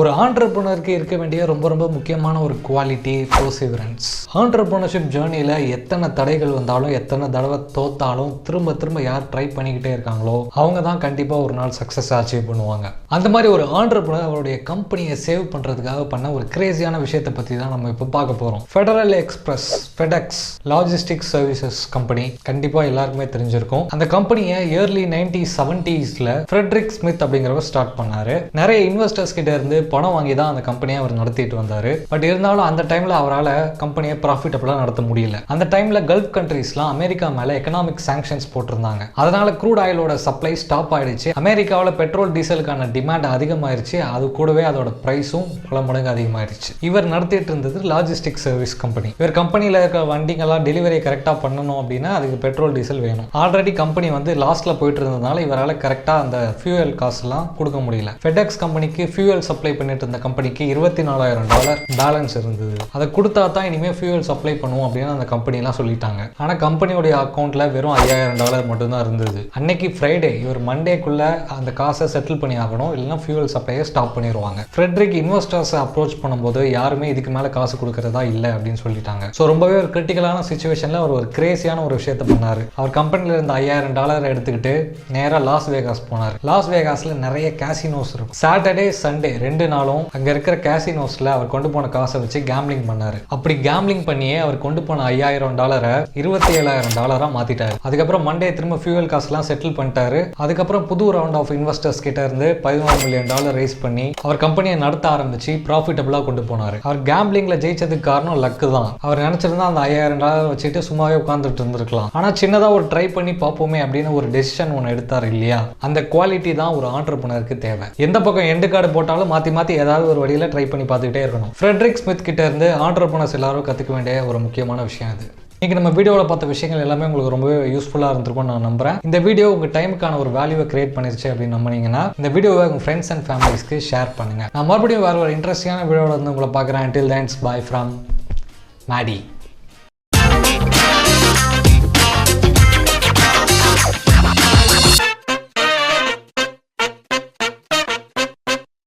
ஒரு ஆண்டர்பிரினருக்கு இருக்க வேண்டிய ரொம்ப முக்கியமான ஒரு குவாலிட்டி பெர்சிவரன்ஸ். ஆண்டர்பிரினர்ஷிப் ஜேர்னியில் எத்தனை தடைகள் வந்தாலும் எத்தனை தடவை தோத்தாலும் திரும்ப யார் ட்ரை பண்ணிக்கிட்டே இருக்காங்களோ அவங்க தான் கண்டிப்பாக ஒரு நாள் சக்ஸஸ் அச்சீவ் பண்ணுவாங்க. அந்த மாதிரி ஒரு ஆண்டர்பிரினர் அவருடைய கம்பெனியை சேவ் பண்ணுறதுக்காக பண்ண ஒரு கிரேசியான விஷயத்தை பற்றி தான் நம்ம இப்போ பார்க்க போகிறோம். Federal express FedEx logistics services company கண்டிப்பாக எல்லாருக்குமே தெரிஞ்சிருக்கும். அந்த கம்பெனியை இயர்லி 1970s ஃப்ரெட்ரிக் ஸ்மித் அப்படிங்கிறவர் ஸ்டார்ட் பண்ணாரு. நிறைய இன்வெஸ்டர்ஸ் கிட்ட இருந்து பணம் வாங்கி தான் அந்த கம்பெனியை அவர் நடத்திட்டு வந்தாரு. பட் இருந்தாலும் அந்த டைம்ல அவரால் கம்பெனியை ப்ராஃபிட்டபிளா நடத்த முடியல. அந்த டைம்ல கல்ஃப் கண்ட்ரீஸ்லாம் அமெரிக்கா மேல எக்கனாமிக் சாங்ஷன்ஸ் போட்டிருந்தாங்க. அதனால க்ரூட் ஆயிலோட சப்ளை ஸ்டாப் ஆயிடுச்சு. அமெரிக்காவில் பெட்ரோல் டீசலுக்கான டிமாண்ட் அதிகமாயிருச்சு. அது கூடவே அதோட பிரைஸும் பல மடங்கு அதிகமாயிருச்சு. இவர் நடத்திட்டு இருந்தது லாஜிஸ்டிக் சர்வீஸ் கம்பெனி. இவர் கம்பெனியில் இருக்க வண்டிங்கெல்லாம் டெலிவரி கரெக்டாக பண்ணணும் அப்படின்னா அதுக்கு பெட்ரோல் டீசல் வேணும். ஆல்ரெடி கம்பெனி லாஸ்ட்ல போயிட்டு இருந்ததுனால இவரால் கரெக்டாக அந்த ஃபியூயல் காசுலாம் கொடுக்க முடியல. ஃபெடெக்ஸ் கம்பெனிக்கு ஃபியூயல் சப்ளை பண்ணிட்டு இருந்த கம்பெனிக்கு $24,000 பேலன்ஸ் இருந்தது. அதை கொடுத்தா தான் இனிமேல் ஃபியூயல் சப்ளை பண்ணுவோம் அப்படின்னு அந்த கம்பெனிலாம் சொல்லிட்டாங்க. ஆனால் கம்பெனியோட அக்கௌண்ட்ல வெறும் $5,000 மட்டும்தான் இருந்தது. அன்னைக்கு ஃப்ரைடே இவர் மண்டேக்குள்ள அந்த காசை செட்டில் பண்ணி ஆகணும், இல்லைன்னா ஃபியூயல் சப்ளையை ஸ்டாப் பண்ணிடுவாங்க. ஃப்ரெட்ரிக் இன்வெஸ்டர்ஸை அப்ரோச் பண்ணும்போது யாருமே இதுக்கு மேலே காசு கொடுக்கறதா இல்லை அப்படின்னு சொல்லிட்டாங்க. ஸோ ரொம்பவே ஒரு கிரிட்டிக்கலான சுச்சுவேஷனில் அவர் ஒரு கிரேசியான ஒரு விஷயத்தை பண்ணார். அவர் கம்பெனியில் இருந்த $5,000 எடுத்துக்கிட்டு நேராக லாஸ் வேகாஸ் போனார். லாஸ் வேகாஸில் நிறைய கேசினோஸ் இருக்கும். சாட்டர்டே சண்டே 2 நாளும் அங்க இருக்கிற கேசினோஸ்ல அவர் கொண்டு போன காசை வச்சு கேம்லிங் பண்ணாரு. அப்படி கேம்லிங் பண்ணியே அவர் கொண்டு போன $5,000 $27,000 மாத்திட்டாரு. அதுக்கப்புறம் மண்டே திரும்ப ஃபியூயல் காசுலாம் செட்டில் பண்ணிட்டாரு. அதுக்கப்புறம் புது ரவுண்ட் ஆஃப் இன்வெஸ்டர்ஸ் கிட்ட இருந்து $11 மில்லியன் ரைஸ் பண்ணி அவர் கம்பெனியை நடத்த ஆரம்பிச்சு ப்ராஃபிட்டபிளா கொண்டு போனாரு. அவர் கேம்லிங்ல ஜெயிச்சதுக்கு காரணம் லக்கு தான். அவர் நினைச்சிருந்தா அந்த $5,000 வச்சுட்டு சும்மாவே உட்கார்ந்துட்டு இருந்திருக்கலாம். ஆனா சின்னதா ஒரு ட்ரை பண்ணி பார்ப்போமே அப்படின்னு ஒரு டெசிஷன் ஒன்று எடுத்தாரு இல்லையா? அந்த குவாலிட்டி தான் ஒரு ஆண்டர்பிரினருக்கு தேவை. எந்த பக்கம் எண்டு கார்டு போட்டாலும் மாத்தி ஏதாவது ஒரு வழியில் ட்ரை பண்ணி பார்த்துக்கிட்டே இருக்கணும். ஃப்ரெட்ரிக் ஸ்மித் கிட்ட இருந்து ஆண்டர்பிரினர்ஸ் எல்லாரும் கற்றுக்க வேண்டிய ஒரு முக்கியமான விஷயம் அது. இன்னைக்கு நம்ம வீடியோவில் பார்த்த விஷயங்கள் எல்லாமே உங்களுக்கு ரொம்பவே யூஸ்ஃபுல்லாக இருந்திருக்கும்னு நான் நம்புறேன். இந்த வீடியோ உங்கள் டைமுக்கான ஒரு வேல்யூவை கிரியேட் பண்ணிருச்சு அப்படின்னு நம்பினீங்கன்னா இந்த வீடியோவை உங்கள் ஃப்ரெண்ட்ஸ் அண்ட் ஃபேமிலிஸ்க்கு ஷேர் பண்ணுங்க. நான் மறுபடியும் வேறு ஒரு இன்ட்ரெஸ்டிங்கான வீடியோவில் வந்து உங்களை பார்க்குறேன். Until then, bye from Maddie.